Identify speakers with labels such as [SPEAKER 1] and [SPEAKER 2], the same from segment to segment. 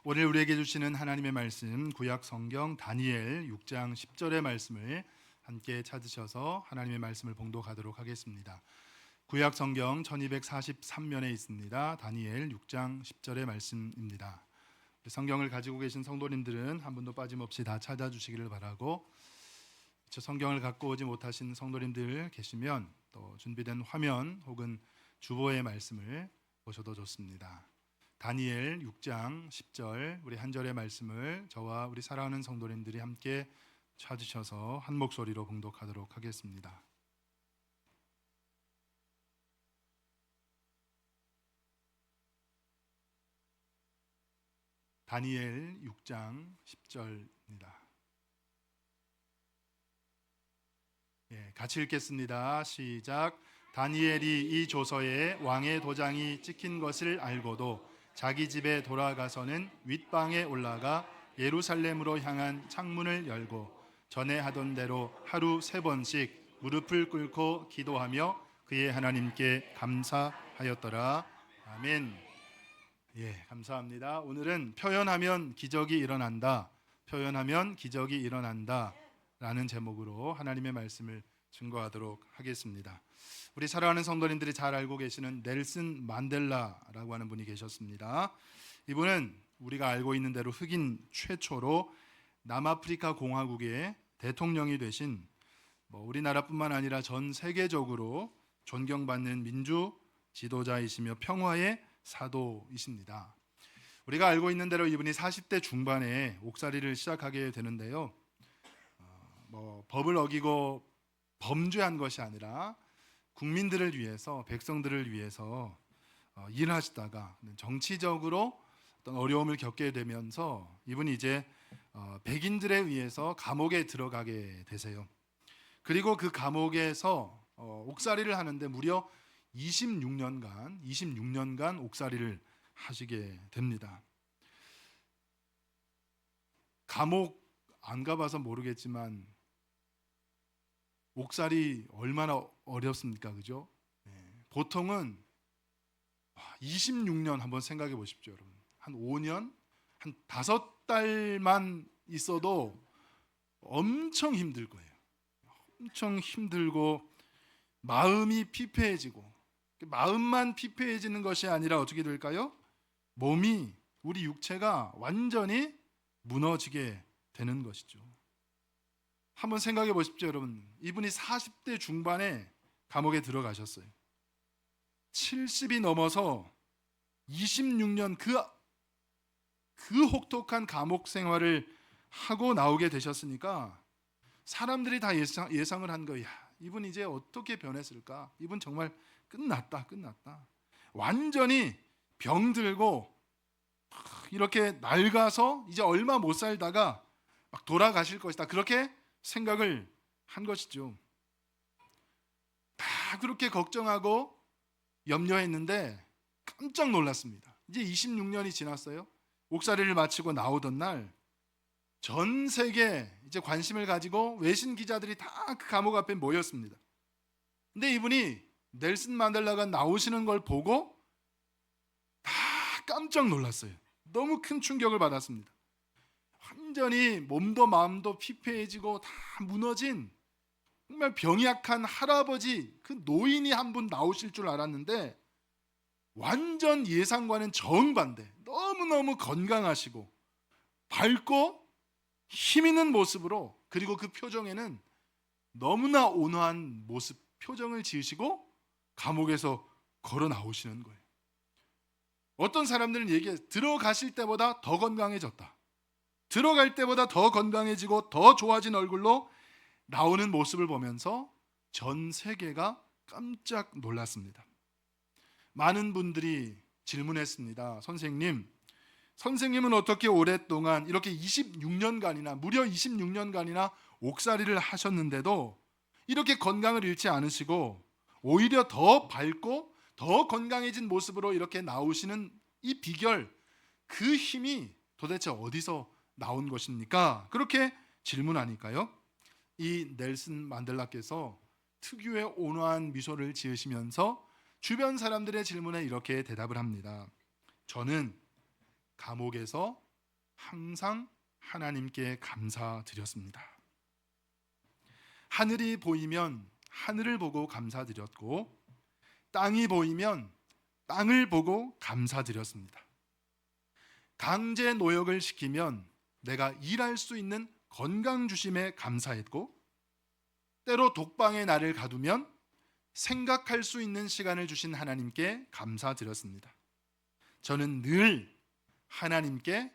[SPEAKER 1] 오늘 우리에게 주시는 하나님의 말씀 구약 성경 다니엘 6장 10절의 말씀을 함께 찾으셔서 하나님의 말씀을 봉독하도록 하겠습니다. 구약 성경 1243면에 있습니다. 다니엘 6장 10절의 말씀입니다. 성경을 가지고 계신 성도님들은 한 분도 빠짐없이 다 찾아주시기를 바라고, 성경을 갖고 오지 못하신 성도님들 계시면 또 준비된 화면 혹은 주보의 말씀을 보셔도 좋습니다. 다니엘 6장 10절 우리 한 절의 말씀을 저와 우리 사랑하는 성도님들이 함께 찾으셔서 한 목소리로 봉독하도록 하겠습니다. 다니엘 6장 10절입니다. 같이 읽겠습니다. 시작. 다니엘이 이 조서에 왕의 도장이 찍힌 것을 알고도 자기 집에 돌아가서는 윗방에 올라가 예루살렘으로 향한 창문을 열고 전에 하던 대로 하루 3번씩 무릎을 꿇고 기도하며 그의 하나님께 감사하였더라. 아멘. 감사합니다. 오늘은 표현하면 기적이 일어난다, 표현하면 기적이 일어난다 라는 제목으로 하나님의 말씀을 증거하도록 하겠습니다. 우리 사랑하는 성도님들이 잘 알고 계시는 넬슨 만델라라고 하는 분이 계셨습니다. 이분은 우리가 알고 있는 대로 흑인 최초로 남아프리카 공화국의 대통령이 되신, 우리나라뿐만 아니라 전 세계적으로 존경받는 민주 지도자이시며 평화의 사도이십니다. 우리가 알고 있는 대로 이분이 40대 중반에 옥살이를 시작하게 되는데요, 법을 어기고 범죄한 것이 아니라 국민들을 위해서, 백성들을 위해서 일하시다가 정치적으로 어떤 어려움을 겪게 되면서 이분이 이제 백인들에 의해서 감옥에 들어가게 되세요. 그리고 그 감옥에서 옥살이를 하는데 무려 26년간 옥살이를 하시게 됩니다. 감옥 안 가봐서 모르겠지만 옥살이 얼마나 어렵습니까? 그죠? 보통은 26년 한번 생각해 보십시오, 여러분. 한 5년, 한 5달만 있어도 엄청 힘들 거예요. 엄청 힘들고 마음이 피폐해지고, 마음만 피폐해지는 것이 아니라 어떻게 될까요? 몸이, 우리 육체가 완전히 무너지게 되는 것이죠. 한번 생각해 보십시오, 여러분. 이분이 40대 중반에 감옥에 들어가셨어요. 70이 넘어서 26년 그 혹독한 감옥 생활을 하고 나오게 되셨으니까 사람들이 다 예상을 한 거야. 이분 이제 어떻게 변했을까? 이분 정말 끝났다. 완전히 병들고 이렇게 낡아서 이제 얼마 못 살다가 막 돌아가실 것이다. 그렇게 생각을 한 것이죠. 다 그렇게 걱정하고 염려했는데 깜짝 놀랐습니다. 이제 26년이 지났어요. 옥살이를 마치고 나오던 날 전 세계 이제 관심을 가지고 외신 기자들이 다 그 감옥 앞에 모였습니다. 근데 이분이 넬슨 만델라가 나오시는 걸 보고 다 깜짝 놀랐어요. 너무 큰 충격을 받았습니다. 완전히 몸도 마음도 피폐해지고 다 무너진 정말 병이 약한 할아버지, 그 노인이 한 분 나오실 줄 알았는데 완전 예상과는 정반대, 너무너무 건강하시고 밝고 힘 있는 모습으로, 그리고 그 표정에는 너무나 온화한 모습, 표정을 지으시고 감옥에서 걸어 나오시는 거예요. 어떤 사람들은 들어가실 때보다 더 건강해졌다, 들어갈 때보다 더 건강해지고 더 좋아진 얼굴로 나오는 모습을 보면서 전 세계가 깜짝 놀랐습니다. 많은 분들이 질문했습니다. 선생님은 어떻게 오랫동안 이렇게 26년간이나 무려 26년간이나 옥살이를 하셨는데도 이렇게 건강을 잃지 않으시고 오히려 더 밝고 더 건강해진 모습으로 이렇게 나오시는 이 비결, 그 힘이 도대체 어디서 나온 것입니까? 그렇게 질문하니까요, 이 넬슨 만델라께서 특유의 온화한 미소를 지으시면서 주변 사람들의 질문에 이렇게 대답을 합니다. 저는 감옥에서 항상 하나님께 감사드렸습니다. 하늘이 보이면 하늘을 보고 감사드렸고, 땅이 보이면 땅을 보고 감사드렸습니다. 강제 노역을 시키면 내가 일할 수 있는 건강 주심에 감사했고, 때로 독방에 나를 가두면 생각할 수 있는 시간을 주신 하나님께 감사드렸습니다. 저는 늘 하나님께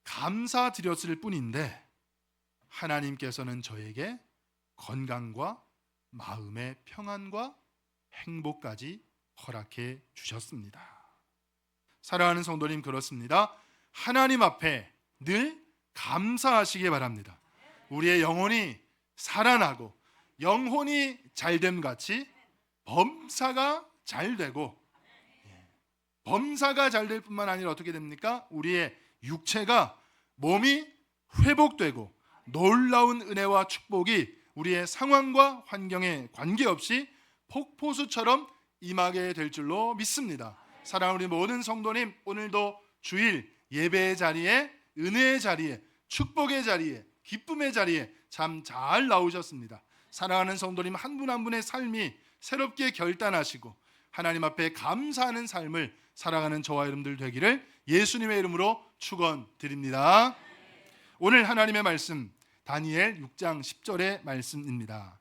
[SPEAKER 1] 감사드렸을 뿐인데 하나님께서는 저에게 건강과 마음의 평안과 행복까지 허락해 주셨습니다. 사랑하는 성도님, 그렇습니다. 하나님 앞에 늘 감사하시기 바랍니다. 우리의 영혼이 살아나고 영혼이 잘됨 같이 범사가 잘 되고, 범사가 잘 될 뿐만 아니라 어떻게 됩니까? 우리의 육체가, 몸이 회복되고 놀라운 은혜와 축복이 우리의 상황과 환경에 관계없이 폭포수처럼 임하게 될 줄로 믿습니다. 사랑하는 우리 모든 성도님, 오늘도 주일 예배의 자리에, 은혜의 자리에, 축복의 자리에, 기쁨의 자리에 참 잘 나오셨습니다. 사랑하는 성도님, 한 분 한 분의 삶이 새롭게 결단하시고 하나님 앞에 감사하는 삶을 살아가는 저와 여러분들 되기를 예수님의 이름으로 축원드립니다. 오늘 하나님의 말씀, 다니엘 6장 10절의 말씀입니다.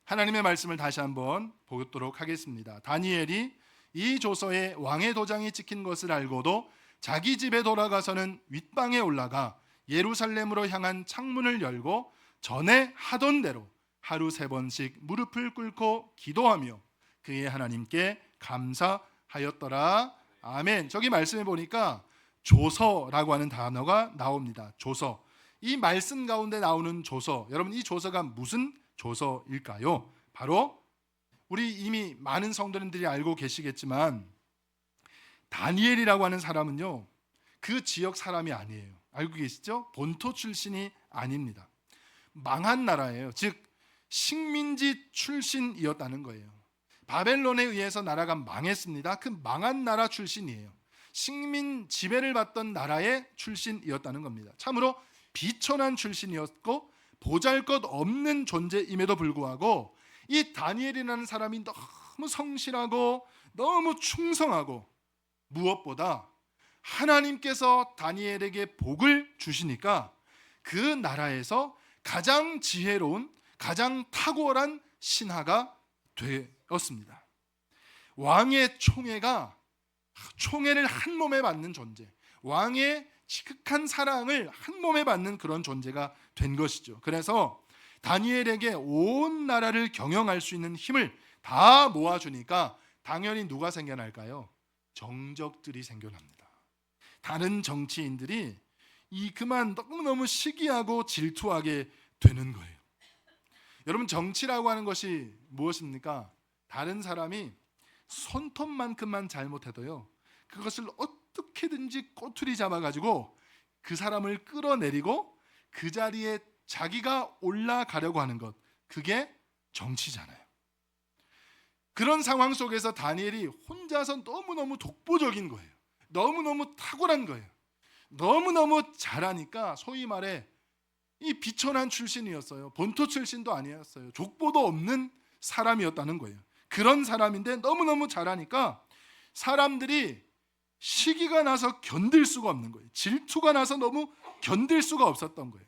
[SPEAKER 1] 하나님의 말씀을 다시 한번 보도록 하겠습니다. 다니엘이 이 조서에 왕의 도장이 찍힌 것을 알고도 자기 집에 돌아가서는 윗방에 올라가 예루살렘으로 향한 창문을 열고 전에 하던 대로 하루 3번씩 무릎을 꿇고 기도하며 그의 하나님께 감사하였더라. 아멘. 저기 말씀해 보니까 조서라고 하는 단어가 나옵니다. 조서. 이 말씀 가운데 나오는 조서, 여러분 이 조서가 무슨 조서일까요? 바로 우리 이미 많은 성도님들이 알고 계시겠지만 다니엘이라고 하는 사람은요, 그 지역 사람이 아니에요. 알고 계시죠? 본토 출신이 아닙니다. 망한 나라예요. 즉 식민지 출신이었다는 거예요. 바벨론에 의해서 나라가 망했습니다. 그 망한 나라 출신이에요. 식민 지배를 받던 나라의 출신이었다는 겁니다. 참으로 비천한 출신이었고 보잘것없는 존재임에도 불구하고 이 다니엘이라는 사람이 너무 성실하고 너무 충성하고 무엇보다 하나님께서 다니엘에게 복을 주시니까 그 나라에서 가장 지혜로운, 가장 탁월한 신하가 되었습니다. 왕의 총애를 한 몸에 받는 존재, 왕의 지극한 사랑을 한 몸에 받는 그런 존재가 된 것이죠. 그래서 다니엘에게 온 나라를 경영할 수 있는 힘을 다 모아주니까 당연히 누가 생겨날까요? 정적들이 생겨납니다. 다른 정치인들이 그만 너무너무 시기하고 질투하게 되는 거예요. 여러분, 정치라고 하는 것이 무엇입니까? 다른 사람이 손톱만큼만 잘못해도요, 그것을 어떻게든지 꼬투리 잡아가지고 그 사람을 끌어내리고 그 자리에 자기가 올라가려고 하는 것, 그게 정치잖아요. 그런 상황 속에서 다니엘이 혼자서 너무너무 독보적인 거예요. 너무너무 탁월한 거예요. 너무너무 잘하니까 소위 말해 이 비천한 출신이었어요. 본토 출신도 아니었어요. 족보도 없는 사람이었다는 거예요. 그런 사람인데 너무너무 잘하니까 사람들이 시기가 나서 견딜 수가 없는 거예요. 질투가 나서 너무 견딜 수가 없었던 거예요.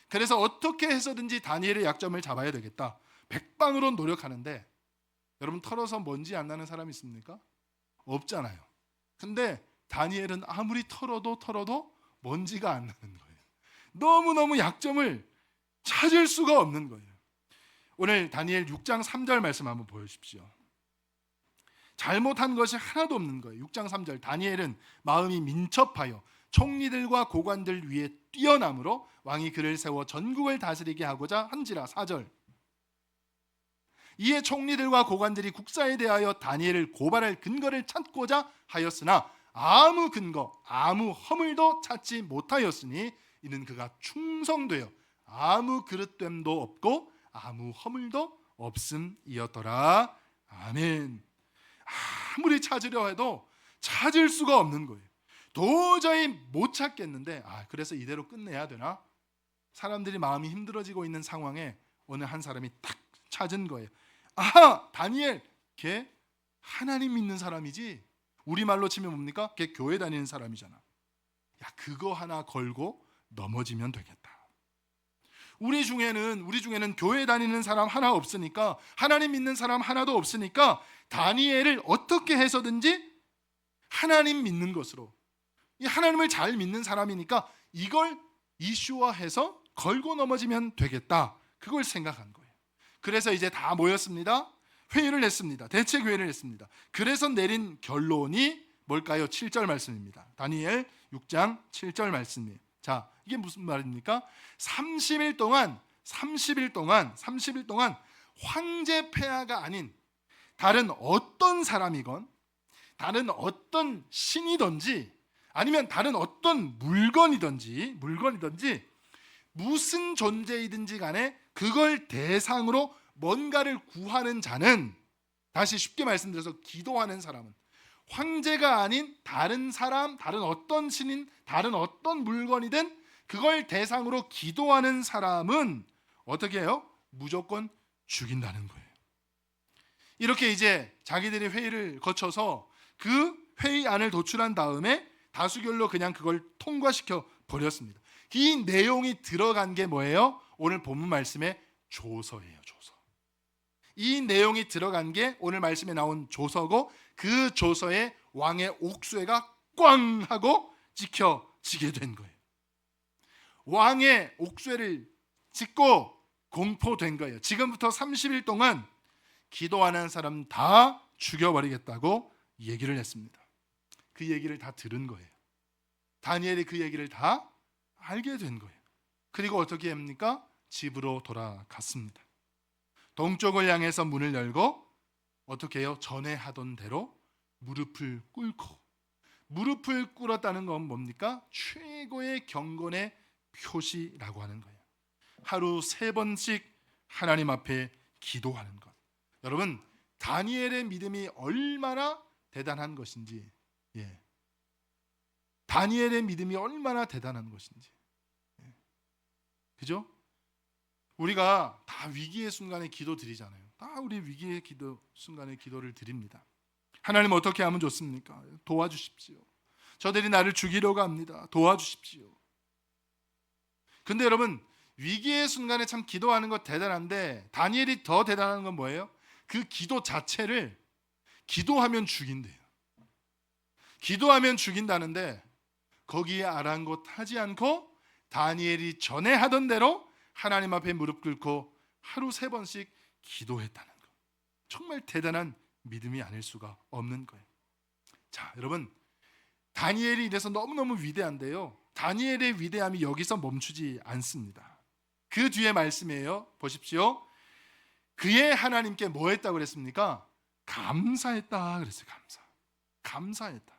[SPEAKER 1] 그래서 어떻게 해서든지 다니엘의 약점을 잡아야 되겠다. 백방으로 노력하는데 여러분, 털어서 먼지 안 나는 사람이 있습니까? 없잖아요. 근데 다니엘은 아무리 털어도 먼지가 안 나는 거예요. 너무너무 약점을 찾을 수가 없는 거예요. 오늘 다니엘 6장 3절 말씀 한번 보여주십시오. 잘못한 것이 하나도 없는 거예요. 6장 3절, 다니엘은 마음이 민첩하여 총리들과 고관들 위에 뛰어남으로 왕이 그를 세워 전국을 다스리게 하고자 한지라. 4절, 이에 총리들과 고관들이 국사에 대하여 다니엘을 고발할 근거를 찾고자 하였으나 아무 근거, 아무 허물도 찾지 못하였으니 이는 그가 충성되어 아무 그릇됨도 없고 아무 허물도 없음이었더라. 아멘. 아무리 찾으려 해도 찾을 수가 없는 거예요. 도저히 못 찾겠는데 그래서 이대로 끝내야 되나? 사람들이 마음이 힘들어지고 있는 상황에 어느 한 사람이 딱 찾은 거예요. 다니엘, 걔 하나님 믿는 사람이지. 우리말로 치면 뭡니까? 걔 교회 다니는 사람이잖아. 야, 그거 하나 걸고 넘어지면 되겠다. 우리 중에는 교회 다니는 사람 하나 없으니까, 하나님 믿는 사람 하나도 없으니까 다니엘을 어떻게 해서든지 하나님 믿는 것으로, 이 하나님을 잘 믿는 사람이니까 이걸 이슈화해서 걸고 넘어지면 되겠다. 그걸 생각한 거예요. 그래서 이제 다 모였습니다. 회의를 했습니다. 대책회의를 했습니다. 그래서 내린 결론이 뭘까요? 7절 말씀입니다. 다니엘 6장 7절 말씀이에요. 자, 이게 무슨 말입니까? 30일 동안 황제 폐하가 아닌 다른 어떤 사람이건, 다른 어떤 신이든지, 아니면 다른 어떤 물건이든지 무슨 존재이든지 간에 그걸 대상으로 뭔가를 구하는 자는, 다시 쉽게 말씀드려서 기도하는 사람은, 황제가 아닌 다른 사람, 다른 어떤 신인, 다른 어떤 물건이든 그걸 대상으로 기도하는 사람은 어떻게 해요? 무조건 죽인다는 거예요. 이렇게 이제 자기들이 회의를 거쳐서 그 회의안을 도출한 다음에 다수결로 그냥 그걸 통과시켜 버렸습니다. 이 내용이 들어간 게 뭐예요? 오늘 본문 말씀의 조서예요. 조서. 이 내용이 들어간 게 오늘 말씀에 나온 조서고, 그 조서에 왕의 옥쇠가 꽝 하고 찍혀지게 된 거예요. 왕의 옥쇠를 찍고 공포된 거예요. 지금부터 30일 동안 기도하는 사람 다 죽여버리겠다고 얘기를 했습니다. 그 얘기를 다 들은 거예요. 다니엘이 그 얘기를 다 알게 된 거예요. 그리고 어떻게 합니까? 집으로 돌아갔습니다. 동쪽을 향해서 문을 열고 어떻게 해요? 전에 하던 대로 무릎을 꿇고, 무릎을 꿇었다는 건 뭡니까? 최고의 경건의 표시라고 하는 거예요. 하루 3번씩 하나님 앞에 기도하는 것. 여러분, 다니엘의 믿음이 얼마나 대단한 것인지, 다니엘의 믿음이 얼마나 대단한 것인지, 그죠? 우리가 다 위기의 순간에 기도 드리잖아요. 다 우리 위기의 순간에 기도를 드립니다. 하나님 어떻게 하면 좋습니까? 도와주십시오. 저들이 나를 죽이려고 합니다. 도와주십시오. 근데 여러분, 위기의 순간에 참 기도하는 것 대단한데, 다니엘이 더 대단한 건 뭐예요? 그 기도 자체를 기도하면 죽인대요. 기도하면 죽인다는데 거기에 아랑곳하지 않고 다니엘이 전에 하던 대로 하나님 앞에 무릎 꿇고 하루 3번씩 기도했다는 것. 정말 대단한 믿음이 아닐 수가 없는 거예요. 자, 여러분, 다니엘이 이래서 너무너무 위대한데요, 다니엘의 위대함이 여기서 멈추지 않습니다. 그 뒤에 말씀이에요. 보십시오. 그의 하나님께 뭐 했다고 그랬습니까? 감사했다 그랬어요. 감사했다.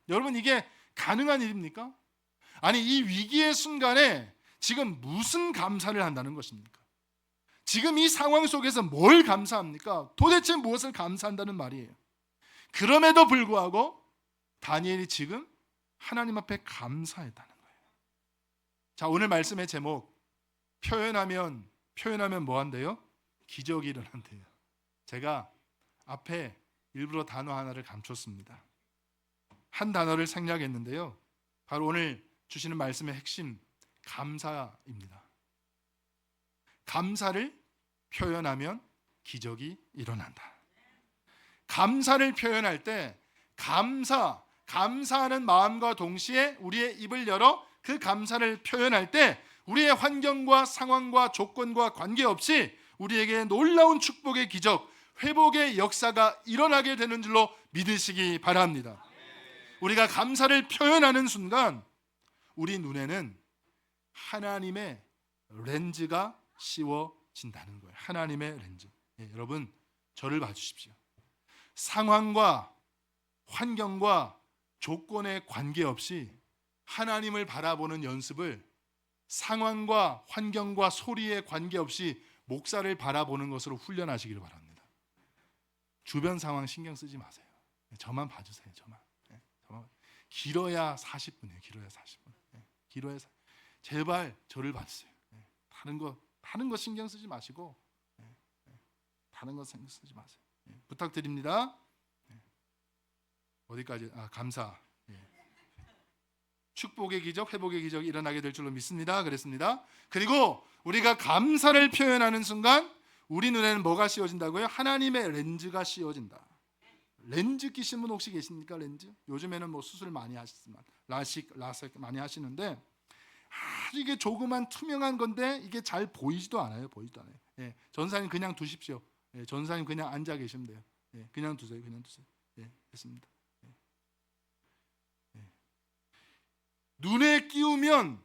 [SPEAKER 1] 여러분, 이게 가능한 일입니까? 아니, 이 위기의 순간에 지금 무슨 감사를 한다는 것입니까? 지금 이 상황 속에서 뭘 감사합니까? 도대체 무엇을 감사한다는 말이에요? 그럼에도 불구하고 다니엘이 지금 하나님 앞에 감사했다는 거예요. 자, 오늘 말씀의 제목, 표현하면 뭐 한대요? 기적이 일어난대요. 제가 앞에 일부러 단어 하나를 감췄습니다. 한 단어를 생략했는데요, 바로 오늘 주시는 말씀의 핵심, 감사입니다. 감사를 표현하면 기적이 일어난다. 감사를 표현할 때 감사하는 마음과 동시에 우리의 입을 열어 그 감사를 표현할 때 우리의 환경과 상황과 조건과 관계없이 우리에게 놀라운 축복의 기적, 회복의 역사가 일어나게 되는 줄로 믿으시기 바랍니다. 우리가 감사를 표현하는 순간 우리 눈에는 하나님의 렌즈가 씌워진다는 거예요. 하나님의 렌즈. 여러분, 저를 봐주십시오. 상황과 환경과 조건에 관계없이 하나님을 바라보는 연습을, 상황과 환경과 소리에 관계없이 목사를 바라보는 것으로 훈련하시기를 바랍니다. 주변 상황 신경 쓰지 마세요. 저만 봐주세요. 저만. 길어야 40분이에요. 길어야 40분. 길어야 제발 저를 봐주세요. 다른 거 신경 쓰지 마시고 다른 거 신경 쓰지 마세요. 부탁드립니다. 어디까지? 감사. 축복의 기적, 회복의 기적이 일어나게 될 줄로 믿습니다. 그랬습니다. 그리고 우리가 감사를 표현하는 순간 우리 눈에는 뭐가 씌워진다고요? 하나님의 렌즈가 씌워진다. 렌즈 끼신 분 혹시 계십니까? 렌즈? 요즘에는 뭐 수술 많이 하시지만 라식 많이 하시는데 아주 이게 조그만 투명한 건데 이게 잘 보이지도 않아요. 전사님 그냥 두십시오. 전사님 그냥 앉아 계시면 돼요. 그냥 두세요. 됐습니다. 눈에 끼우는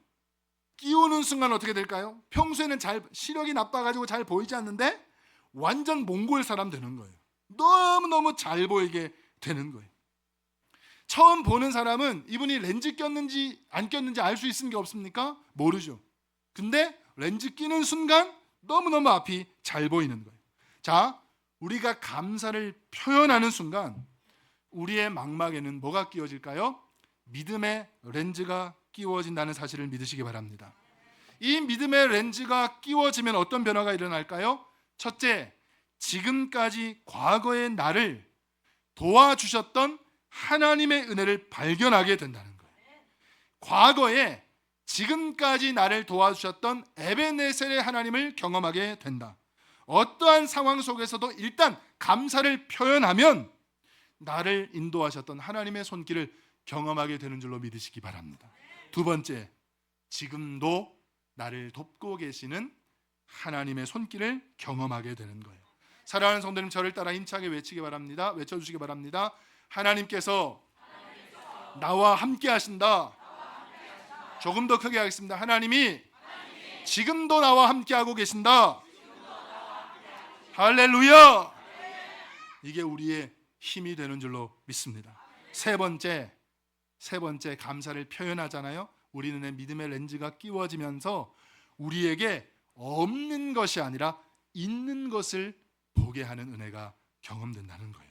[SPEAKER 1] 순간 어떻게 될까요? 평소에는 시력이 나빠가지고 잘 보이지 않는데 완전 몽골 사람 되는 거예요. 너무너무 잘 보이게 되는 거예요. 처음 보는 사람은 이분이 렌즈 꼈는지 안 꼈는지 알 수 있는 게 없습니까? 모르죠. 근데 렌즈 끼는 순간 너무너무 앞이 잘 보이는 거예요. 자, 우리가 감사를 표현하는 순간 우리의 망막에는 뭐가 끼워질까요? 믿음의 렌즈가 끼워진다는 사실을 믿으시기 바랍니다. 이 믿음의 렌즈가 끼워지면 어떤 변화가 일어날까요? 첫째, 지금까지 과거의 나를 도와주셨던 하나님의 은혜를 발견하게 된다는 거예요. 과거에 지금까지 나를 도와주셨던 에베네셀의 하나님을 경험하게 된다. 어떠한 상황 속에서도 일단 감사를 표현하면 나를 인도하셨던 하나님의 손길을 경험하게 되는 줄로 믿으시기 바랍니다. 두 번째, 지금도 나를 돕고 계시는 하나님의 손길을 경험하게 되는 거예요. 사랑하는 성도님, 저를 따라 힘차게 외치기 바랍니다. 외쳐주시기 바랍니다. 하나님께서 나와 함께 하신다. 조금 더 크게 하겠습니다. 하나님이 지금도 나와 함께 하고 계신다. 할렐루야. 이게 우리의 힘이 되는 줄로 믿습니다. 세 번째 감사를 표현하잖아요. 우리 눈에 믿음의 렌즈가 끼워지면서 우리에게 없는 것이 아니라 있는 것을 보게 하는 은혜가 경험된다는 거예요.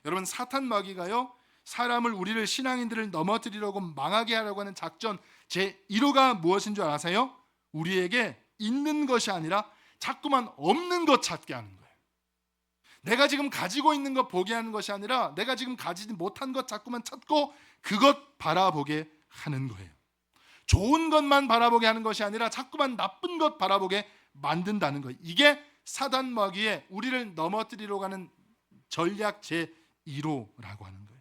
[SPEAKER 1] 여러분, 사탄 마귀가요, 우리를 신앙인들을 넘어뜨리려고 망하게 하려고 하는 작전 제1호가 무엇인 줄 아세요? 우리에게 있는 것이 아니라 자꾸만 없는 것 찾게 하는 거예요. 내가 지금 가지고 있는 것 보게 하는 것이 아니라 내가 지금 가지지 못한 것 자꾸만 찾고 그것 바라보게 하는 거예요. 좋은 것만 바라보게 하는 것이 아니라 자꾸만 나쁜 것 바라보게 만든다는 거예요. 이게 사단 마귀의 우리를 넘어뜨리려고 하는 전략 제1호라고 하는 거예요.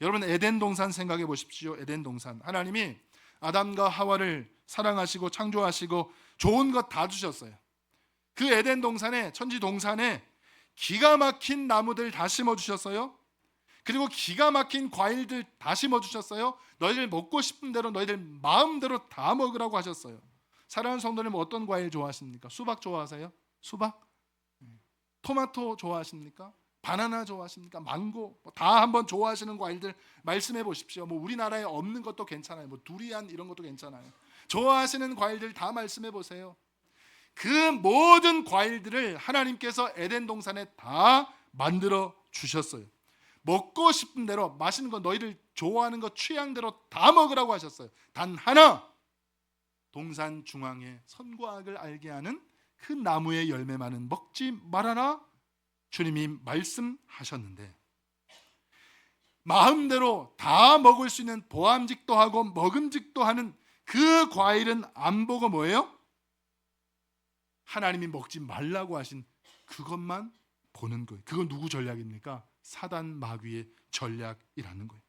[SPEAKER 1] 여러분, 에덴 동산 생각해 보십시오. 에덴 동산, 하나님이 아담과 하와를 사랑하시고 창조하시고 좋은 것 다 주셨어요. 그 에덴 동산에, 천지 동산에 기가 막힌 나무들 다 심어주셨어요. 그리고 기가 막힌 과일들 다 심어주셨어요. 너희들 먹고 싶은 대로 너희들 마음대로 다 먹으라고 하셨어요. 사랑하는 성도님, 어떤 과일 좋아하십니까? 수박 좋아하세요? 수박? 토마토 좋아하십니까? 바나나 좋아하십니까? 망고? 다 한번 좋아하시는 과일들 말씀해 보십시오. 우리나라에 없는 것도 괜찮아요. 두리안 이런 것도 괜찮아요. 좋아하시는 과일들 다 말씀해 보세요. 그 모든 과일들을 하나님께서 에덴 동산에 다 만들어 주셨어요. 먹고 싶은 대로, 맛있는 거, 너희들 좋아하는 거 취향대로 다 먹으라고 하셨어요. 단 하나, 동산 중앙에 선과 악을 알게 하는 그 나무의 열매만은 먹지 말아라, 주님이 말씀하셨는데, 마음대로 다 먹을 수 있는 보암직도 하고 먹음직도 하는 그 과일은 안 보고 뭐예요? 하나님이 먹지 말라고 하신 그것만 보는 거예요. 그건 누구 전략입니까? 사단 마귀의 전략이라는 거예요.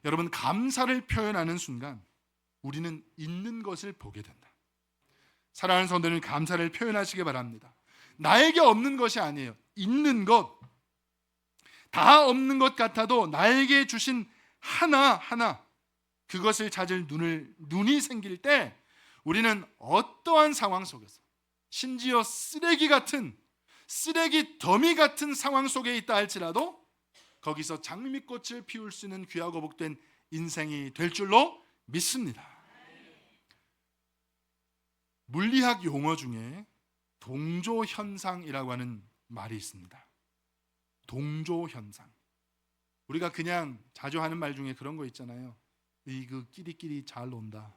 [SPEAKER 1] 여러분, 감사를 표현하는 순간 우리는 있는 것을 보게 된다. 사랑하는 성도님, 감사를 표현하시기 바랍니다. 나에게 없는 것이 아니에요. 있는 것, 다 없는 것 같아도 나에게 주신 하나 그것을 찾을 눈이 생길 때 우리는 어떠한 상황 속에서, 심지어 쓰레기 더미 같은 상황 속에 있다 할지라도 거기서 장미꽃을 피울 수 있는 귀하고 복된 인생이 될 줄로 믿습니다. 물리학 용어 중에 동조현상이라고 하는 말이 있습니다. 동조현상. 우리가 그냥 자주 하는 말 중에 그런 거 있잖아요. 그 끼리끼리 잘 논다.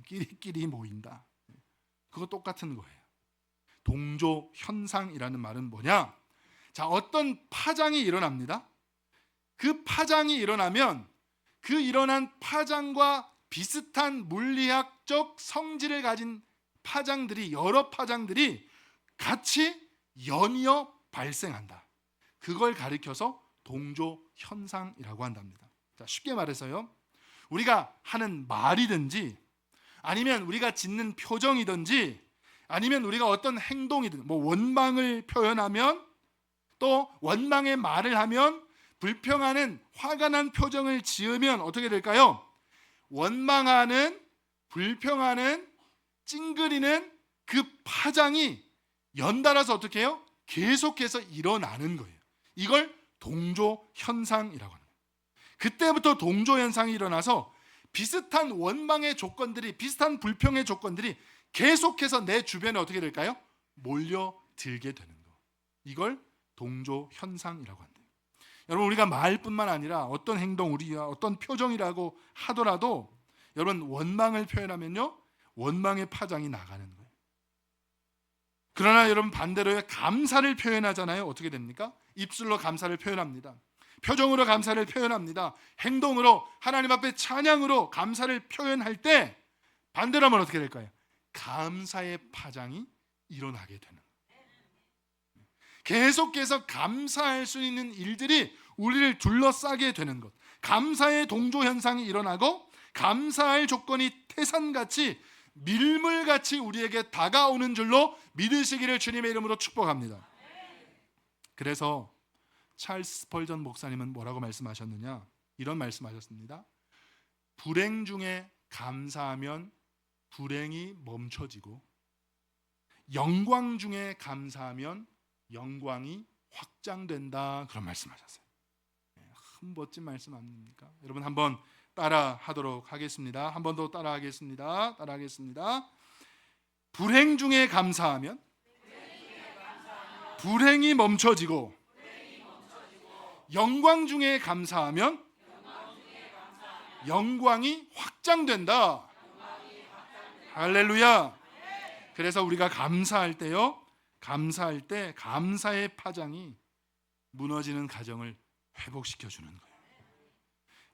[SPEAKER 1] 끼리끼리 모인다. 그거 똑같은 거예요. 동조 현상이라는 말은 뭐냐? 자, 어떤 파장이 일어납니다. 그 파장이 일어나면 그 일어난 파장과 비슷한 물리학적 성질을 가진 파장들이, 여러 파장들이 같이 연이어 발생한다. 그걸 가리켜서 동조 현상이라고 한답니다. 자, 쉽게 말해서요, 우리가 하는 말이든지 아니면 우리가 짓는 표정이든지 아니면 우리가 어떤 행동이든, 원망을 표현하면, 또 원망의 말을 하면, 불평하는 화가 난 표정을 지으면 어떻게 될까요? 원망하는, 불평하는, 찡그리는 그 파장이 연달아서 어떻게 해요? 계속해서 일어나는 거예요. 이걸 동조 현상이라고 합니다. 그때부터 동조 현상이 일어나서 비슷한 원망의 조건들이, 비슷한 불평의 조건들이 계속해서 내 주변에 어떻게 될까요? 몰려들게 되는 거. 이걸 동조 현상이라고 한대요. 여러분, 우리가 말뿐만 아니라 어떤 행동, 우리가 어떤 표정이라고 하더라도 여러분, 원망을 표현하면요, 원망의 파장이 나가는 거예요. 그러나 여러분, 반대로 감사를 표현하잖아요. 어떻게 됩니까? 입술로 감사를 표현합니다. 표정으로 감사를 표현합니다. 행동으로, 하나님 앞에 찬양으로 감사를 표현할 때 반대로 하면 어떻게 될까요? 감사의 파장이 일어나게 되는 거예요. 계속해서 감사할 수 있는 일들이 우리를 둘러싸게 되는 것, 감사의 동조 현상이 일어나고 감사할 조건이 태산같이, 밀물같이 우리에게 다가오는 줄로 믿으시기를 주님의 이름으로 축복합니다. 그래서 찰스 스펄전 목사님은 뭐라고 말씀하셨느냐? 이런 말씀하셨습니다. 불행 중에 감사하면 불행이 멈춰지고, 영광 중에 감사하면 영광이 확장된다. 그런 말씀하셨어요. 참 멋진 말씀 아닙니까? 여러분, 한번 따라 하도록 하겠습니다. 한 번 더 따라 하겠습니다. 불행 중에 감사하면 불행이 멈춰지고, 영광 중에 감사하면 영광이 확장된다. 할렐루야. 그래서 우리가 감사할 때요, 감사할 때 감사의 파장이 무너지는 가정을 회복시켜 주는 거예요.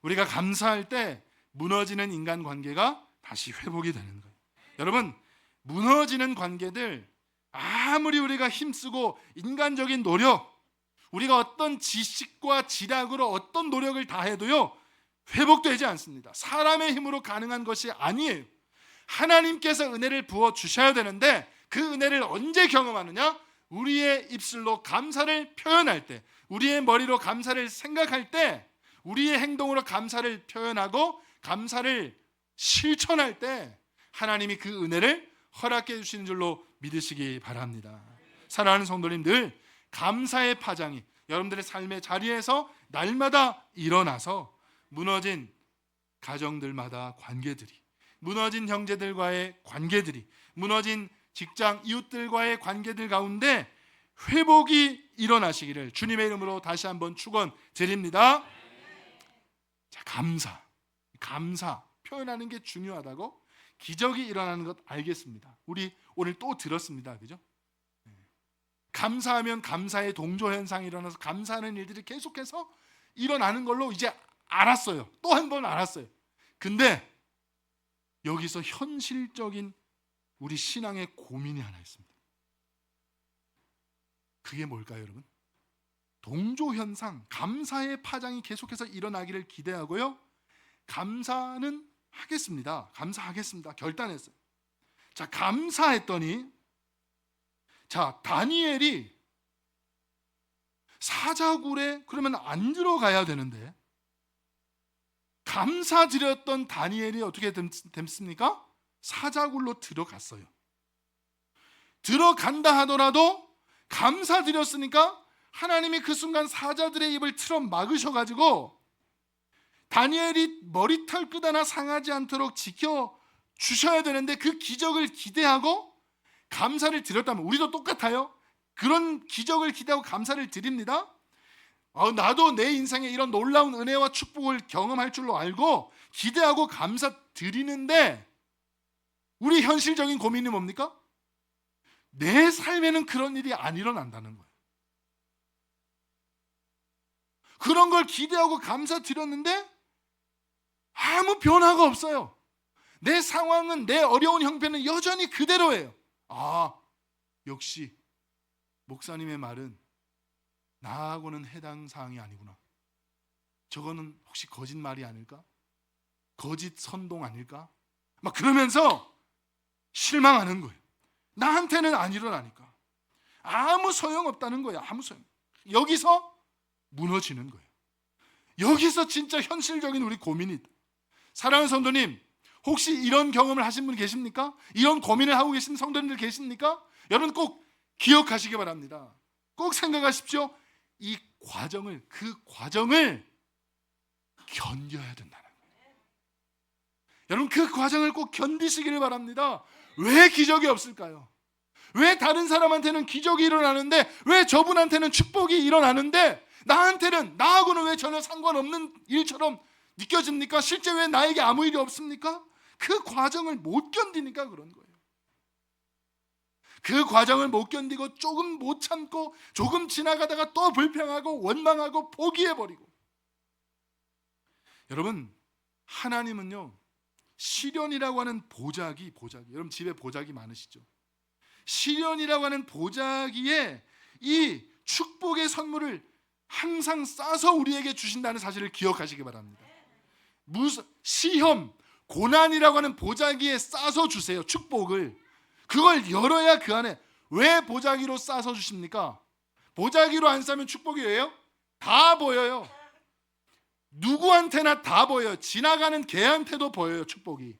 [SPEAKER 1] 우리가 감사할 때 무너지는 인간관계가 다시 회복이 되는 거예요. 여러분, 무너지는 관계들, 아무리 우리가 힘쓰고 인간적인 노력, 우리가 어떤 지식과 지략으로 어떤 노력을 다해도요, 회복되지 않습니다. 사람의 힘으로 가능한 것이 아니에요. 하나님께서 은혜를 부어 주셔야 되는데, 그 은혜를 언제 경험하느냐? 우리의 입술로 감사를 표현할 때, 우리의 머리로 감사를 생각할 때, 우리의 행동으로 감사를 표현하고 감사를 실천할 때 하나님이 그 은혜를 허락해 주시는 줄로 믿으시기 바랍니다. 사랑하는 성도님들, 감사의 파장이 여러분들의 삶의 자리에서 날마다 일어나서 무너진 가정들마다 관계들이, 무너진 형제들과의 관계들이, 무너진 직장 이웃들과의 관계들 가운데 회복이 일어나시기를 주님의 이름으로 다시 한번 축원드립니다. 자, 감사 표현하는 게 중요하다고, 기적이 일어나는 것 알겠습니다. 우리 오늘 또 들었습니다. 그죠? 감사하면 감사의 동조 현상이 일어나서 감사하는 일들이 계속해서 일어나는 걸로 이제 알았어요. 또 한 번 알았어요. 근데 여기서 현실적인 우리 신앙의 고민이 하나 있습니다. 그게 뭘까요, 여러분? 동조 현상, 감사의 파장이 계속해서 일어나기를 기대하고요, 감사는 하겠습니다. 감사하겠습니다. 결단했어요. 자, 감사했더니, 자, 다니엘이 사자굴에 그러면 안 들어가야 되는데, 감사드렸던 다니엘이 어떻게 됐습니까? 사자굴로 들어갔어요. 들어간다 하더라도 감사드렸으니까 하나님이 그 순간 사자들의 입을 틀어 막으셔가지고 다니엘이 머리털 끝 하나 상하지 않도록 지켜주셔야 되는데, 그 기적을 기대하고 감사를 드렸다면, 우리도 똑같아요. 그런 기적을 기대하고 감사를 드립니다. 나도 내 인생에 이런 놀라운 은혜와 축복을 경험할 줄로 알고 기대하고 감사드리는데 우리 현실적인 고민이 뭡니까? 내 삶에는 그런 일이 안 일어난다는 거예요. 그런 걸 기대하고 감사드렸는데 아무 변화가 없어요. 내 상황은, 내 어려운 형편은 여전히 그대로예요. 역시 목사님의 말은 나하고는 해당 사항이 아니구나. 저거는 혹시 거짓말이 아닐까? 거짓 선동 아닐까? 막 그러면서 실망하는 거예요. 나한테는 안 일어나니까. 아무 소용없다는 거예요. 아무 소용. 여기서 무너지는 거예요. 여기서 진짜 현실적인 우리 고민이 있다. 사랑하는 성도님, 혹시 이런 경험을 하신 분 계십니까? 이런 고민을 하고 계신 성도님들 계십니까? 여러분 꼭 기억하시기 바랍니다. 꼭 생각하십시오. 그 과정을 견뎌야 된다는 거예요. 여러분 그 과정을 꼭 견디시기를 바랍니다. 왜 기적이 없을까요? 왜 다른 사람한테는 기적이 일어나는데 왜 저분한테는 축복이 일어나는데 나하고는 왜 전혀 상관없는 일처럼 느껴집니까? 실제 왜 나에게 아무 일이 없습니까? 그 과정을 못 견디니까 그런 거예요. 그 과정을 못 견디고 조금 못 참고 조금 지나가다가 또 불평하고 원망하고 포기해버리고. 여러분 하나님은요 시련이라고 하는 보자기 여러분 집에 보자기 많으시죠? 시련이라고 하는 보자기에 이 축복의 선물을 항상 싸서 우리에게 주신다는 사실을 기억하시기 바랍니다. 시험, 고난이라고 하는 보자기에 싸서 주세요. 축복을. 그걸 열어야 그 안에. 왜 보자기로 싸서 주십니까? 보자기로 안 싸면 축복이 왜요? 다 보여요. 누구한테나 다 보여요. 지나가는 개한테도 보여요. 축복이.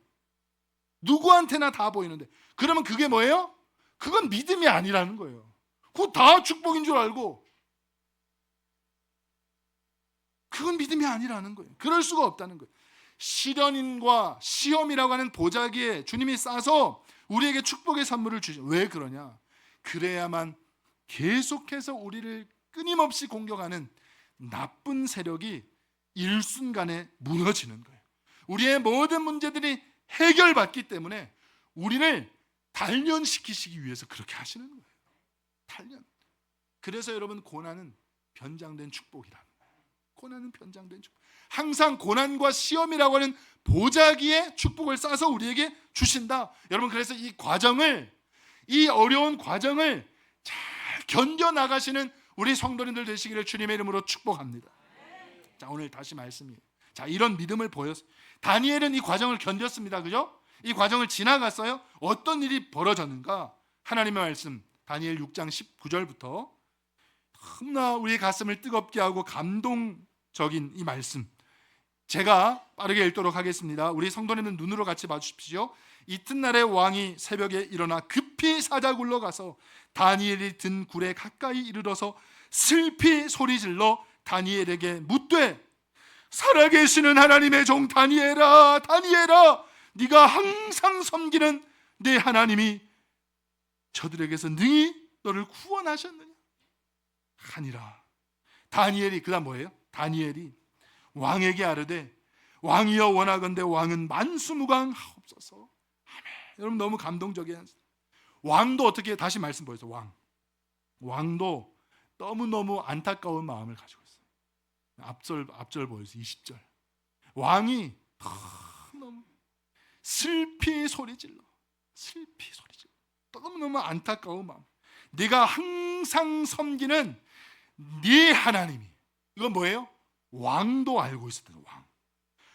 [SPEAKER 1] 누구한테나 다 보이는데 그러면 그게 뭐예요? 그건 믿음이 아니라는 거예요. 그거 다 축복인 줄 알고 그건 믿음이 아니라는 거예요. 그럴 수가 없다는 거예요. 시련과 시험이라고 하는 보자기에 주님이 싸서 우리에게 축복의 선물을 주죠. 왜 그러냐? 그래야만 계속해서 우리를 끊임없이 공격하는 나쁜 세력이 일순간에 무너지는 거예요. 우리의 모든 문제들이 해결받기 때문에 우리를 단련시키시기 위해서 그렇게 하시는 거예요. 단련. 그래서 여러분 고난은 변장된 축복이라는 거예요. 고난은 변장된 축복. 항상 고난과 시험이라고 하는 보자기에 축복을 싸서 우리에게 주신다. 여러분 그래서 이 어려운 과정을 잘 견뎌 나가시는 우리 성도님들 되시기를 주님의 이름으로 축복합니다. 자, 오늘 다시 말씀이에요. 자, 이런 믿음을 보였어요. 다니엘은 이 과정을 견뎠습니다. 그죠? 이 과정을 지나갔어요. 어떤 일이 벌어졌는가? 하나님의 말씀 다니엘 6장 19절부터 너무나 우리의 가슴을 뜨겁게 하고 감동적인 이 말씀 제가 빠르게 읽도록 하겠습니다. 우리 성도님은 눈으로 같이 봐주십시오. 이튿날에 왕이 새벽에 일어나 급히 사자굴로 가서 다니엘이 든 굴에 가까이 이르러서 슬피 소리질러 다니엘에게 묻되 살아계시는 하나님의 종 다니엘아 네가 항상 섬기는 네 하나님이 저들에게서 능히 너를 구원하셨느냐 하니라. 다니엘이 그다음 뭐예요? 다니엘이 왕에게 아뢰되 왕이여 원하건대 왕은 만수무강하옵소서. 아멘. 여러분 너무 감동적이에요. 왕도 어떻게 다시 말씀 보여서 왕도 너무너무 안타까운 마음을 가지고 있어요. 앞절 보여서 20절 왕이 너무 슬피 소리질러 너무너무 안타까운 마음. 네가 항상 섬기는 네 하나님이 이건 뭐예요? 왕도 알고 있었던 왕.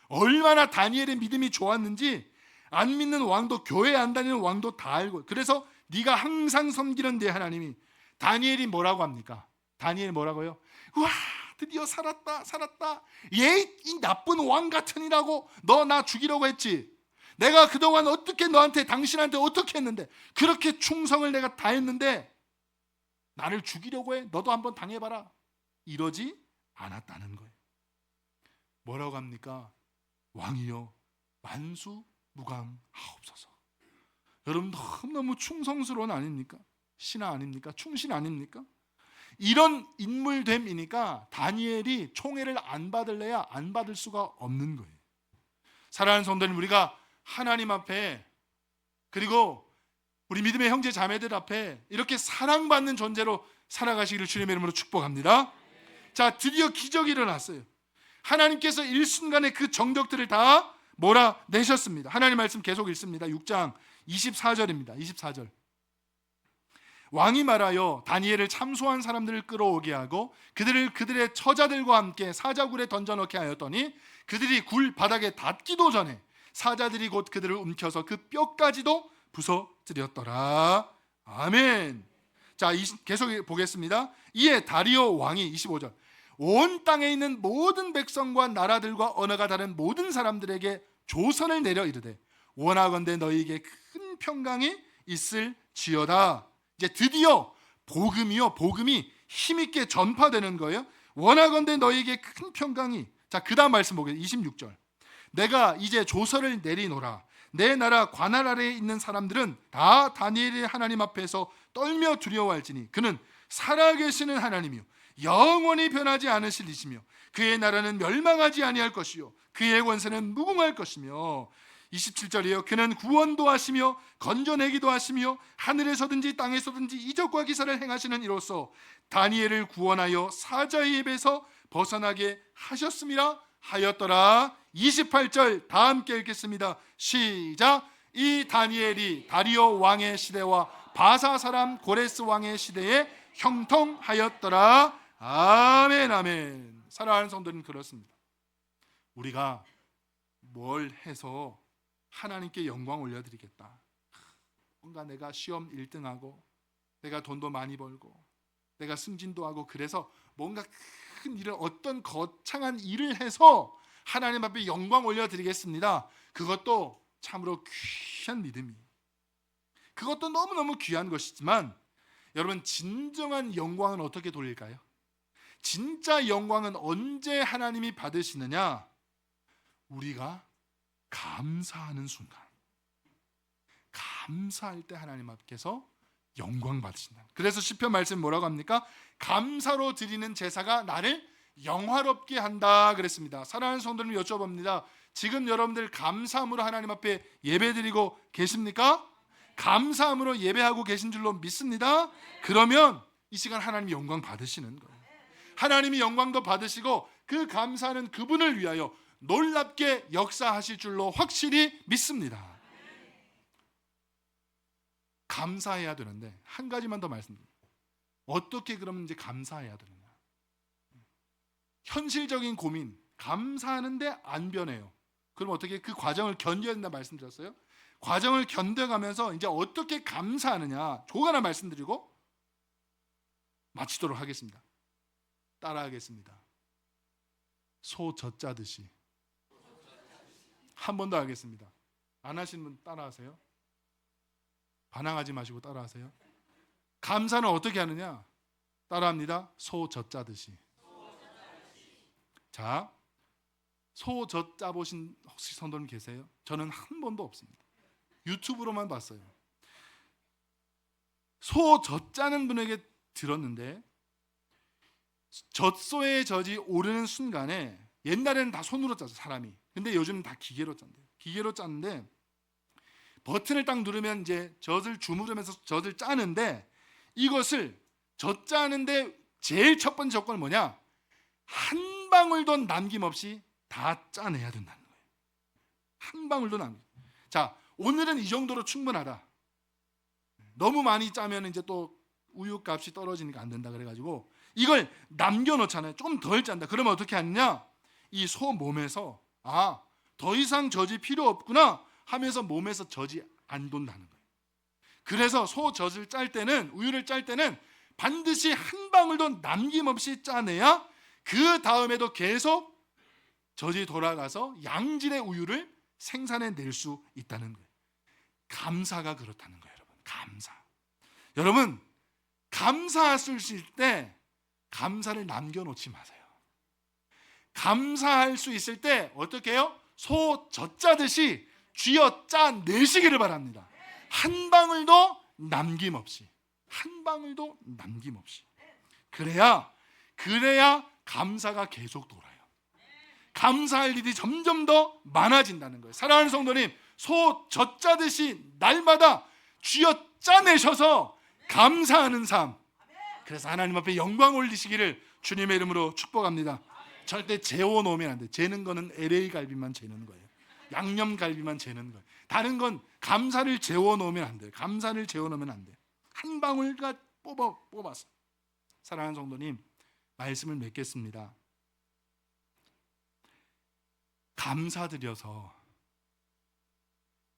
[SPEAKER 1] 얼마나 다니엘의 믿음이 좋았는지 안 믿는 왕도 교회 안 다니는 왕도 다 알고. 그래서 네가 항상 섬기는 네 하나님이. 다니엘이 뭐라고 합니까? 다니엘이 뭐라고요? 와 드디어 살았다. 얘 이 나쁜 왕 같으니라고 너 나 죽이려고 했지. 내가 그동안 어떻게 당신한테 어떻게 했는데 그렇게 충성을 내가 다 했는데 나를 죽이려고 해. 너도 한번 당해봐라. 이러지 않았다는 거예요. 뭐라고 합니까? 왕이여 만수무강하옵소서. 여러분 너무너무 충성스러운 아닙니까? 신하 아닙니까? 충신 아닙니까? 이런 인물됨이니까 다니엘이 총애를 안 받을래야 안 받을 수가 없는 거예요. 사랑하는 성도님, 우리가 하나님 앞에 그리고 우리 믿음의 형제 자매들 앞에 이렇게 사랑받는 존재로 살아가시기를 주님의 이름으로 축복합니다. 자, 드디어 기적이 일어났어요. 하나님께서 일순간에 그 정적들을 다 몰아내셨습니다. 하나님 말씀 계속 읽습니다. 6장 24절입니다. 24절. 왕이 말하여 다니엘을 참소한 사람들을 끌어오게 하고 그들을 그들의 처자들과 함께 사자굴에 던져넣게 하였더니 그들이 굴 바닥에 닿기도 전에 사자들이 곧 그들을 움켜서 그 뼈까지도 부서뜨렸더라. 아멘. 자, 계속 보겠습니다. 이에 다리오 왕이 25절 온 땅에 있는 모든 백성과 나라들과 언어가 다른 모든 사람들에게 조선을 내려 이르되 원하건대 너희에게 큰 평강이 있을지어다. 이제 드디어 복음이 힘있게 전파되는 거예요. 원하건대 너희에게 큰 평강이. 자, 그 다음 말씀 보겠습니다. 26절 내가 이제 조서를 내리노라. 내 나라 관할 아래에 있는 사람들은 다 다니엘의 하나님 앞에서 떨며 두려워할지니 그는 살아계시는 하나님이요 영원히 변하지 않으실 이시며 그의 나라는 멸망하지 아니할 것이요 그의 권세는 무궁할 것이며 27절이요 그는 구원도 하시며 건져내기도 하시며 하늘에서든지 땅에서든지 이적과 기사를 행하시는 이로써 다니엘을 구원하여 사자의 입에서 벗어나게 하셨음이라 하였더라. 28절 다 함께 읽겠습니다. 시작. 이 다니엘이 다리오 왕의 시대와 바사 사람 고레스 왕의 시대에 형통하였더라. 아멘 아멘. 사랑하는 성도님, 그렇습니다. 우리가 뭘 해서 하나님께 영광 올려드리겠다. 뭔가 내가 시험 1등하고 내가 돈도 많이 벌고 내가 승진도 하고 그래서 뭔가 큰 일을 어떤 거창한 일을 해서 하나님 앞에 영광 올려드리겠습니다. 그것도 참으로 귀한 믿음이에요. 그것도 너무너무 귀한 것이지만 여러분, 진정한 영광은 어떻게 돌릴까요? 진짜 영광은 언제 하나님이 받으시느냐? 우리가 감사하는 순간, 감사할 때 하나님 앞에서 영광 받으신다. 그래서 시편 말씀 뭐라고 합니까? 감사로 드리는 제사가 나를 영화롭게 한다 그랬습니다. 사랑하는 성도님, 여쭤봅니다. 지금 여러분들 감사함으로 하나님 앞에 예배드리고 계십니까? 감사함으로 예배하고 계신 줄로 믿습니다. 그러면 이 시간 하나님이 영광 받으시는 거예요. 하나님이 영광도 받으시고 그 감사하는 그분을 위하여 놀랍게 역사하실 줄로 확실히 믿습니다. 감사해야 되는데 한 가지만 더 말씀드립니다. 어떻게 그러면 이제 감사해야 되느냐? 현실적인 고민, 감사하는데 안 변해요. 그럼 어떻게 그 과정을 견뎌야 된다 말씀드렸어요? 과정을 견뎌가면서 이제 어떻게 감사하느냐 조 하나 말씀드리고 마치도록 하겠습니다. 따라하겠습니다. 소 젖자듯이. 한 번 더 하겠습니다. 안 하시는 분 따라하세요. 반항하지 마시고 따라하세요. 감사는 어떻게 하느냐? 따라합니다. 소 젖자듯이. 자, 소 젖자 보신 혹시 성도님 계세요? 저는 한 번도 없습니다. 유튜브로만 봤어요. 소 젖자는 분에게 들었는데 젖소의 젖이 오르는 순간에 옛날에는 다 손으로 짰죠, 사람이. 근데 요즘은 다 기계로 짠대요. 기계로 짰는데 버튼을 딱 누르면 이제 젖을 주무르면서 젖을 짜는데 이것을 젖 짜는데 제일 첫 번째 조건은 뭐냐? 한 방울도 남김없이 다 짜내야 된다는 거예요. 한 방울도 남김. 자, 오늘은 이 정도로 충분하다. 너무 많이 짜면 이제 또 우유 값이 떨어지니까 안 된다 그래가지고 이걸 남겨놓잖아요. 좀 덜 짠다. 그러면 어떻게 하느냐? 이 소 몸에서 더 이상 젖이 필요 없구나 하면서 몸에서 젖이 안 돈다는 거예요. 그래서 소 젖을 짤 때는, 우유를 짤 때는 반드시 한 방울도 남김없이 짜내야 그 다음에도 계속 젖이 돌아가서 양질의 우유를 생산해낼 수 있다는 거예요. 감사가 그렇다는 거예요. 여러분, 감사. 여러분, 감사하실 때 감사를 남겨놓지 마세요. 감사할 수 있을 때 어떻게 해요? 소 젖자듯이 쥐어 짜내시기를 바랍니다. 한 방울도 남김없이. 한 방울도 남김없이. 그래야 감사가 계속 돌아요. 감사할 일이 점점 더 많아진다는 거예요. 사랑하는 성도님, 소 젖짜듯이 날마다 쥐어 짜내셔서 감사하는 삶, 그래서 하나님 앞에 영광 올리시기를 주님의 이름으로 축복합니다. 절대 재워놓으면 안 돼. 재는 거는 LA 갈비만 재는 거예요. 양념 갈비만 재는 거예요. 다른 건 감사를 재워놓으면 안 돼요. 감사를 재워놓으면 안 돼요. 한 방울가 뽑아서. 사랑하는 성도님, 말씀을 맺겠습니다. 감사드려서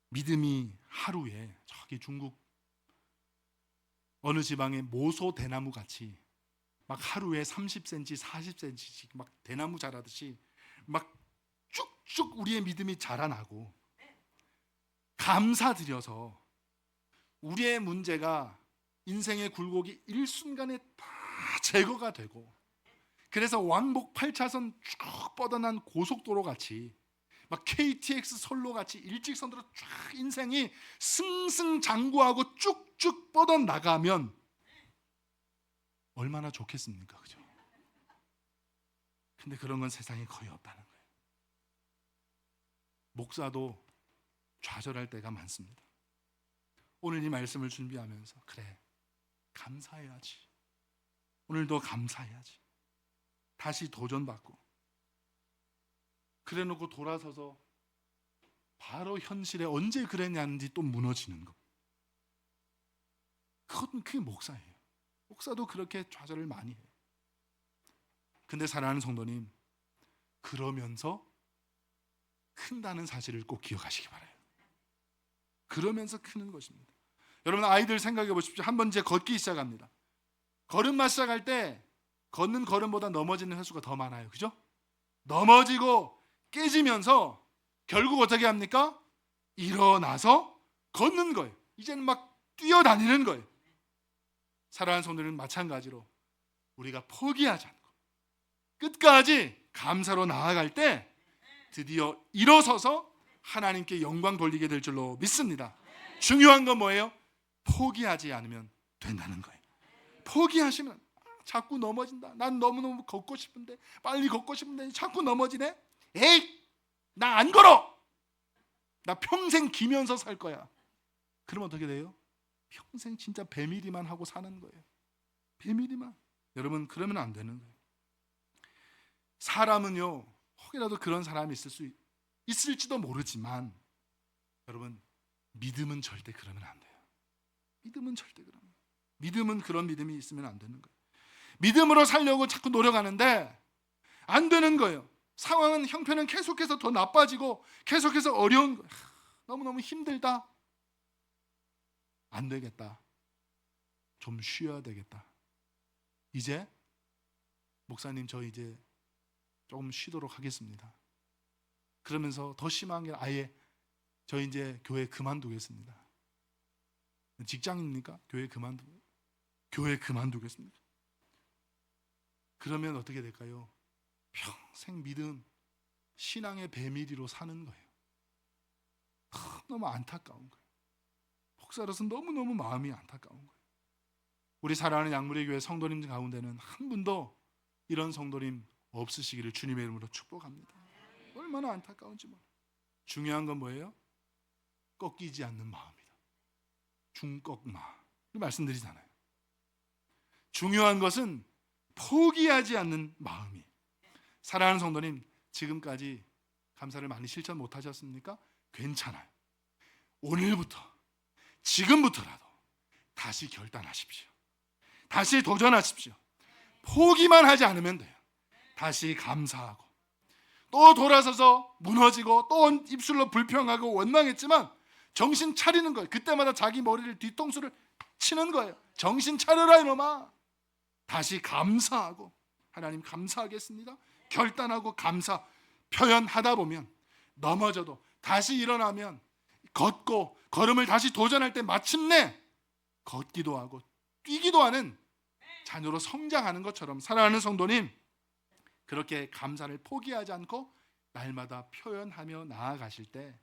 [SPEAKER 1] 믿음이 하루에 저기 중국 어느 지방의 모소 대나무 같이 막 하루에 30cm, 40cm씩 막 대나무 자라듯이 막 쭉쭉 우리의 믿음이 자라나고, 감사드려서 우리의 문제가 인생의 굴곡이 일순간에 다 제거가 되고, 그래서 왕복 8차선 쭉 뻗어난 고속도로 같이 막 KTX 선로 같이 일직선으로 쫙 인생이 승승장구하고 쭉쭉 뻗어 나가면 얼마나 좋겠습니까? 그죠? 근데 그런 건 세상에 거의 없다는 거예요. 목사도 좌절할 때가 많습니다. 오늘 이 말씀을 준비하면서 그래, 감사해야지. 오늘도 감사해야지. 다시 도전받고, 그래놓고 돌아서서 바로 현실에 언제 그랬냐는지 또 무너지는 거. 그게 목사예요. 목사도 그렇게 좌절을 많이 해요. 근데 사랑하는 성도님, 그러면서 큰다는 사실을 꼭 기억하시기 바라요. 그러면서 크는 것입니다. 여러분, 아이들 생각해 보십시오. 한번 이제 걷기 시작합니다. 걸음마 시작할 때 걷는 걸음보다 넘어지는 횟수가 더 많아요. 그죠? 넘어지고 깨지면서 결국 어떻게 합니까? 일어나서 걷는 거예요. 이제는 막 뛰어다니는 거예요. 사랑하는 성도는 마찬가지로 우리가 포기하지 않고 끝까지 감사로 나아갈 때 드디어 일어서서 하나님께 영광 돌리게 될 줄로 믿습니다. 중요한 건 뭐예요? 포기하지 않으면 된다는 거예요. 포기하시면 자꾸 넘어진다. 난 너무너무 걷고 싶은데, 빨리 걷고 싶은데 자꾸 넘어지네. 에이, 나 안 걸어. 나 평생 기면서 살 거야. 그러면 어떻게 돼요? 평생 진짜 배밀이만 하고 사는 거예요. 배밀이만. 여러분, 그러면 안 되는 거예요. 사람은요, 혹이라도 그런 사람이 있을지도 모르지만, 여러분, 믿음은 절대 그러면 안 돼요. 믿음은 절대 그러면. 믿음은 그런 믿음이 있으면 안 되는 거예요. 믿음으로 살려고 자꾸 노력하는데 안 되는 거예요. 상황은, 형편은 계속해서 더 나빠지고 계속해서 어려운 거예요. 너무너무 힘들다. 안 되겠다. 좀 쉬어야 되겠다. 이제 목사님, 저 이제 조금 쉬도록 하겠습니다. 그러면서 더 심한 게 아예 저 이제 교회 그만두겠습니다. 직장입니까? 교회 그만두겠습니다. 그러면 어떻게 될까요? 평생 믿음, 신앙의 배밀이로 사는 거예요. 너무 안타까운 거예요. 목사로서 너무너무 마음이 안타까운 거예요. 우리 사랑하는 양물의 교회 성도님 가운데는 한 분도 이런 성도님 없으시기를 주님의 이름으로 축복합니다. 얼마나 안타까운지 몰라요. 중요한 건 뭐예요? 꺾이지 않는 마음이다. 중꺾마 말씀드리잖아요. 중요한 것은 포기하지 않는 마음이. 사랑하는 성도님, 지금까지 감사를 많이 실천 못하셨습니까? 괜찮아요. 오늘부터, 지금부터라도 다시 결단하십시오. 다시 도전하십시오. 포기만 하지 않으면 돼요. 다시 감사하고, 또 돌아서서 무너지고 또 입술로 불평하고 원망했지만 정신 차리는 거예요. 그때마다 자기 머리를 뒤통수를 치는 거예요. 정신 차려라 이놈아. 다시 감사하고, 하나님 감사하겠습니다. 결단하고 감사 표현하다 보면 넘어져도 다시 일어나면 걷고, 걸음을 다시 도전할 때 마침내 걷기도 하고 뛰기도 하는 자녀로 성장하는 것처럼, 사랑하는 성도님, 그렇게 감사를 포기하지 않고 날마다 표현하며 나아가실 때,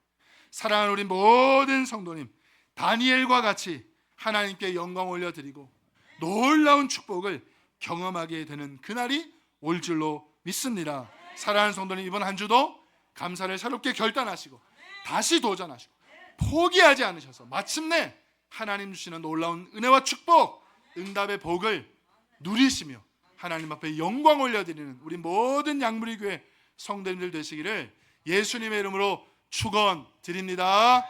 [SPEAKER 1] 사랑하는 우리 모든 성도님, 다니엘과 같이 하나님께 영광 올려드리고 놀라운 축복을 경험하게 되는 그날이 올 줄로 믿습니다. 사랑하는 성도님, 이번 한 주도 감사를 새롭게 결단하시고 다시 도전하시고 포기하지 않으셔서 마침내 하나님 주시는 놀라운 은혜와 축복, 응답의 복을 누리시며 하나님 앞에 영광 올려드리는 우리 모든 양무리 교회 성도님들 되시기를 예수님의 이름으로 축원드립니다.